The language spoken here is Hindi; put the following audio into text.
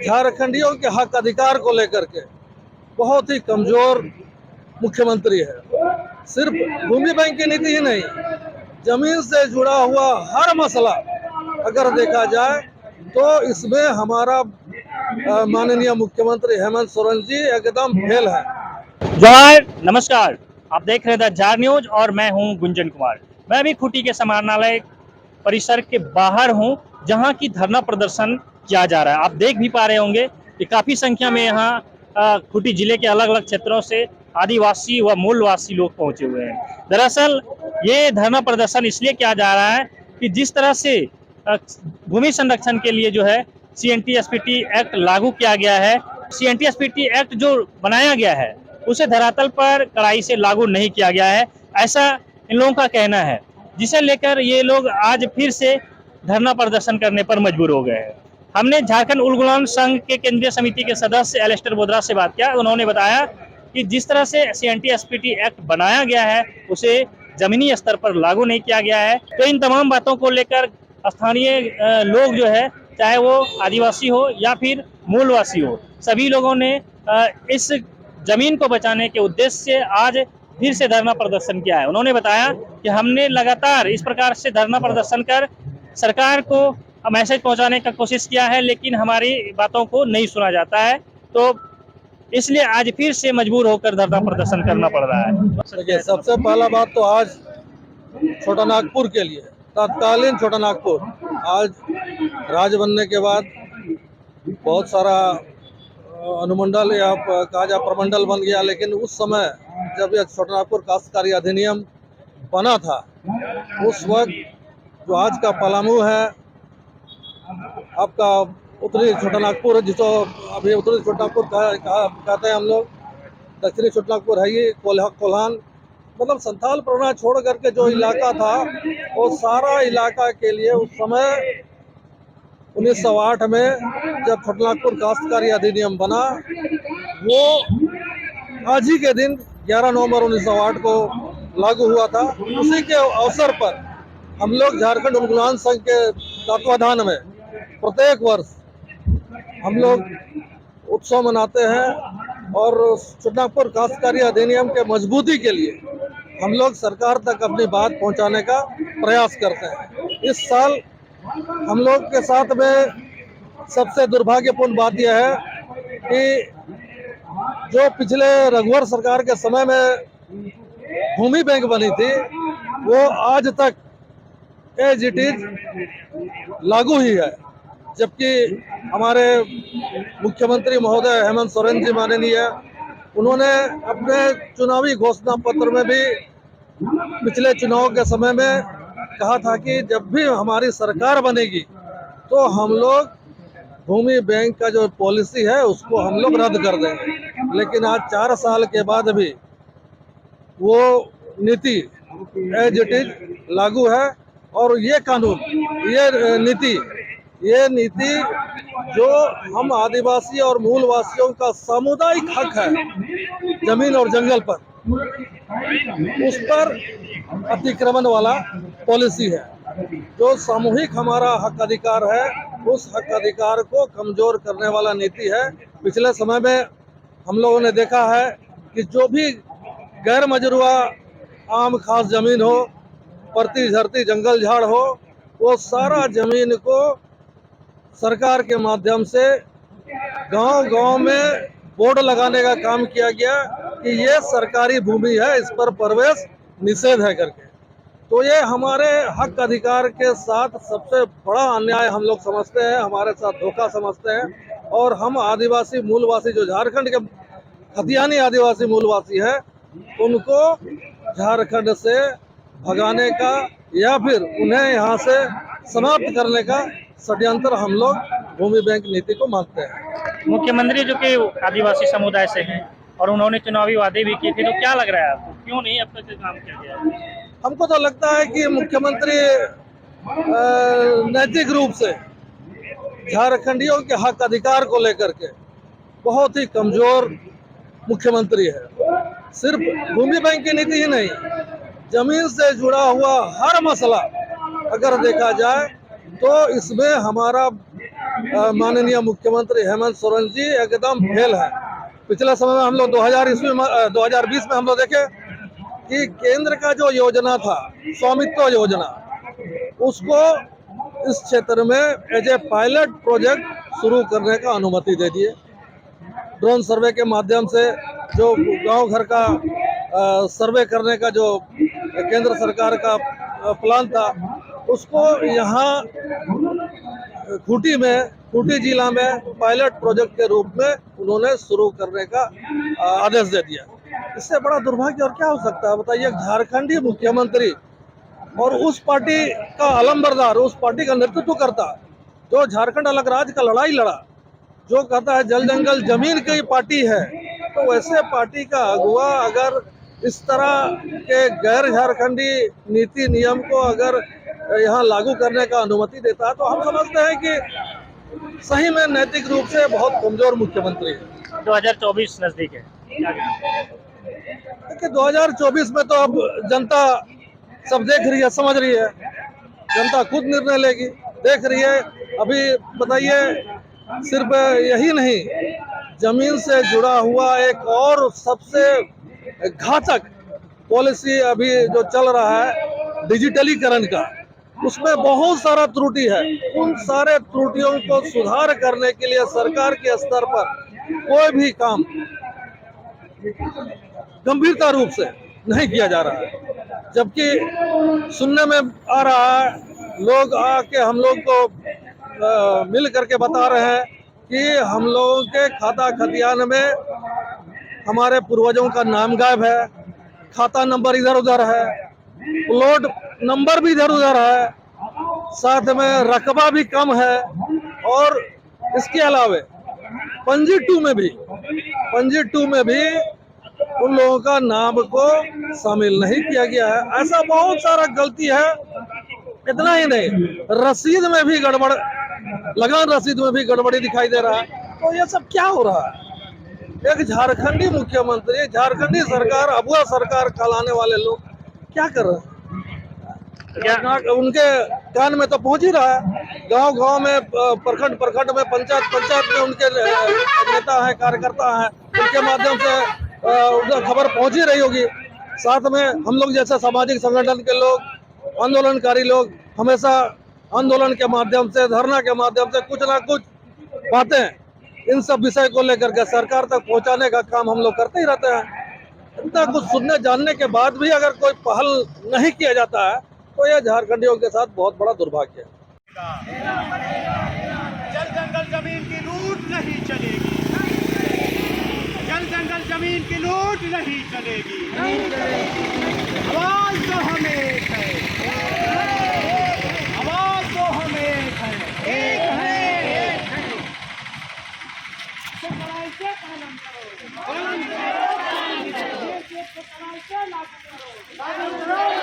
झारखंडियों के हक अधिकार को लेकर के बहुत ही कमजोर मुख्यमंत्री है। सिर्फ भूमि बैंक की नीति ही नहीं, जमीन से जुड़ा हुआ हर मसला अगर देखा जाए तो इसमें हमारा माननीय मुख्यमंत्री हेमंत सोरेन जी एकदम फेल है। जवाहर नमस्कार, आप देख रहे थे जार न्यूज और मैं हूं गुंजन कुमार। मैं अभी खूंटी के समाहरणालय परिसर के बाहर हूं, जहां की धरना प्रदर्शन किया जा रहा है। आप देख भी पा रहे होंगे कि काफी संख्या में यहां खूंटी जिले के अलग अलग क्षेत्रों से आदिवासी व मूलवासी लोग पहुंचे हुए हैं। दरअसल ये धरना प्रदर्शन इसलिए किया जा रहा है कि जिस तरह से भूमि संरक्षण के लिए जो है CNTSPT एक्ट लागू किया गया है, CNTSPT एक्ट जो बनाया गया है उसे धरातल पर कड़ाई से लागू नहीं किया गया है, ऐसा इन लोगों का कहना है, जिसे लेकर ये लोग आज फिर से धरना प्रदर्शन करने पर मजबूर हो गए हैं। हमने झारखंड उलगुलान संघ के केंद्रीय समिति के सदस्य एलेस्टर बोदरा से बात किया। उन्होंने बताया कि जिस तरह से CNTSPT एक्ट बनाया गया है उसे जमीनी स्तर पर लागू नहीं किया गया है। तो इन तमाम बातों को लेकर स्थानीय लोग जो है, चाहे वो आदिवासी हो या फिर मूलवासी हो, सभी लोगों ने इस जमीन को बचाने के उद्देश्य से आज फिर से धरना प्रदर्शन किया है। उन्होंने बताया कि हमने लगातार इस प्रकार से धरना प्रदर्शन कर सरकार को मैसेज पहुंचाने का कोशिश किया है, लेकिन हमारी बातों को नहीं सुना जाता है, तो इसलिए आज फिर से मजबूर होकर धरना प्रदर्शन करना पड़ रहा है। देखिए, सबसे पहला बात तो आज छोटा नागपुर के लिए, तत्कालीन छोटा नागपुर आज राज्य बनने के बाद बहुत सारा अनुमंडल या कहा जाए प्रमंडल बन गया, लेकिन उस समय जब यह छोटा नागपुर काश्तकारी अधिनियम बना था, उस वक्त जो आज का पलामू है, आपका उत्तरी छोटा नागपुर, जिसको अभी उत्तरी छोटा नागपुर कहते हैं हम लोग, दक्षिणी छोटा नागपुर है ये कोल्हान, मतलब संथाल परगना छोड़ करके जो इलाका था वो सारा इलाका के लिए उस समय 1908 में जब छोटा नागपुर काश्तकारी अधिनियम बना, वो आज ही के दिन 11 नवंबर 1908 को लागू हुआ था। उसी के अवसर पर हम लोग झारखंड उलगुलान संघ के तत्वाधान में प्रत्येक वर्ष हम लोग उत्सव मनाते हैं और छोटा नागपुर काश्तकारी अधिनियम के मजबूती के लिए हम लोग सरकार तक अपनी बात पहुंचाने का प्रयास करते हैं। इस साल हम लोग के साथ में सबसे दुर्भाग्यपूर्ण बात यह है कि जो पिछले रघुवर सरकार के समय में भूमि बैंक बनी थी, वो आज तक एज इट इज लागू ही है, जबकि हमारे मुख्यमंत्री महोदय हेमंत सोरेन जी माननीय, उन्होंने अपने चुनावी घोषणा पत्र में भी पिछले चुनाव के समय में कहा था कि जब भी हमारी सरकार बनेगी तो हम लोग भूमि बैंक का जो पॉलिसी है उसको हम लोग रद्द कर देंगे। लेकिन आज 4 साल के बाद भी वो नीति एज इट इज लागू है, और ये कानून, ये नीति जो हम आदिवासी और मूलवासियों का सामुदायिक हक है जमीन और जंगल पर, उस पर अतिक्रमण वाला पॉलिसी है। जो सामूहिक हमारा हक अधिकार है, उस हक अधिकार को कमजोर करने वाला नीति है। पिछले समय में हम लोगों ने देखा है कि जो भी गैर मजरूआ आम खास जमीन हो, परती झरती जंगल झाड़ हो, वो सारा जमीन को सरकार के माध्यम से गांव-गांव में बोर्ड लगाने का काम किया गया कि ये सरकारी भूमि है, इस पर प्रवेश निषेध है करके। तो ये हमारे हक अधिकार के साथ सबसे बड़ा अन्याय हम लोग समझते हैं, हमारे साथ धोखा समझते हैं। और हम आदिवासी मूलवासी जो झारखंड के खतियानी आदिवासी मूलवासी है, उनको झारखंड से भगाने का या फिर उन्हें यहाँ से समाप्त करने का षड्यंत्र हम लोग भूमि बैंक नीति को मानते हैं। मुख्यमंत्री जो कि आदिवासी समुदाय से हैं और उन्होंने चुनावी वादे भी किए थे, तो क्या लग रहा है आपको, क्यों नहीं अब तक काम किया गया? हमको तो लगता है कि मुख्यमंत्री नैतिक रूप से झारखंडियों के हक अधिकार को लेकर के बहुत ही कमजोर मुख्यमंत्री है। सिर्फ भूमि बैंक की नीति ही नहीं, जमीन से जुड़ा हुआ हर मसला अगर देखा जाए तो इसमें हमारा माननीय मुख्यमंत्री हेमंत सोरेन जी एकदम फेल है। पिछले समय में हम लोग 2020 में हम लोग देखे कि केंद्र का जो योजना था स्वामित्व योजना, उसको इस क्षेत्र में एज ए पायलट प्रोजेक्ट शुरू करने का अनुमति दे दिए। ड्रोन सर्वे के माध्यम से जो गांव घर का सर्वे करने का जो केंद्र सरकार का प्लान था, उसको यहाँ खूंटी जिला में पायलट प्रोजेक्ट के रूप में उन्होंने शुरू करने का आदेश दे दिया। इससे बड़ा दुर्भाग्य और क्या हो सकता है बताइए। झारखंडी मुख्यमंत्री और उस पार्टी का अलंबरदार, उस पार्टी का नेतृत्व करता, जो झारखंड अलग राज्य का लड़ाई लड़ा, जो कहता है जल जंगल जमीन की पार्टी है, तो वैसे पार्टी का अगुआ अगर इस तरह के गैर झारखंडी नीति नियम को अगर यहाँ लागू करने का अनुमति देता है, तो हम समझते हैं कि सही में नैतिक रूप से बहुत कमजोर मुख्यमंत्री है। 2024 नजदीक है। देखिए 2024 में तो अब जनता सब देख रही है, समझ रही है, जनता खुद निर्णय लेगी, देख रही है। अभी बताइए, सिर्फ यही नहीं, जमीन से जुड़ा हुआ एक और सबसे घातक पॉलिसी अभी जो चल रहा है डिजिटलीकरण का, उसमें बहुत सारा त्रुटि है। उन सारे त्रुटियों को सुधार करने के लिए सरकार के स्तर पर कोई भी काम गंभीरता रूप से नहीं किया जा रहा है। जबकि सुनने में आ रहा है, लोग आके हम लोग को मिल करके बता रहे हैं कि हम लोगों के खाता खतियान में हमारे पूर्वजों का नाम गायब है, खाता नंबर इधर उधर है, प्लॉट नंबर भी इधर उधर है, साथ में रकबा भी कम है, और इसके अलावे पंजी टू में भी उन लोगों का नाम को शामिल नहीं किया गया है। ऐसा बहुत सारा गलती है। इतना ही नहीं, रसीद में भी गड़बड़, लगान रसीद में भी गड़बड़ी दिखाई दे रहा है। तो ये सब क्या हो रहा है? एक झारखंडी मुख्यमंत्री, झारखंडी सरकार, अबुआ सरकार कहलाने वाले लोग क्या कर रहे हैं? उनके कान में तो पहुंच ही रहा है। गांव गांव में, प्रखंड में, पंचायत में उनके नेता है, कार्यकर्ता है, उनके माध्यम से उनका खबर पहुंच ही रही होगी। साथ में हम लोग जैसे सामाजिक संगठन के लोग, आंदोलनकारी लोग, हमेशा आंदोलन के माध्यम से, धरना के माध्यम से कुछ ना कुछ बातें इन सब विषय को लेकर के सरकार तक पहुंचाने का काम हम लोग करते ही रहते हैं। इतना कुछ सुनने जानने के बाद भी अगर कोई पहल नहीं किया जाता है, तो यह झारखंडियों के साथ बहुत बड़ा दुर्भाग्य है। जल जंगल जमीन की लूट नहीं चलेगी, जल जंगल जमीन की लूट नहीं चलेगी। आवाज तो हम एक है, आवाज तो हम एक है, एक है। कड़ाई से पालन करो, पालन करो, देश को कड़ाई से लागू करो, लागू करो।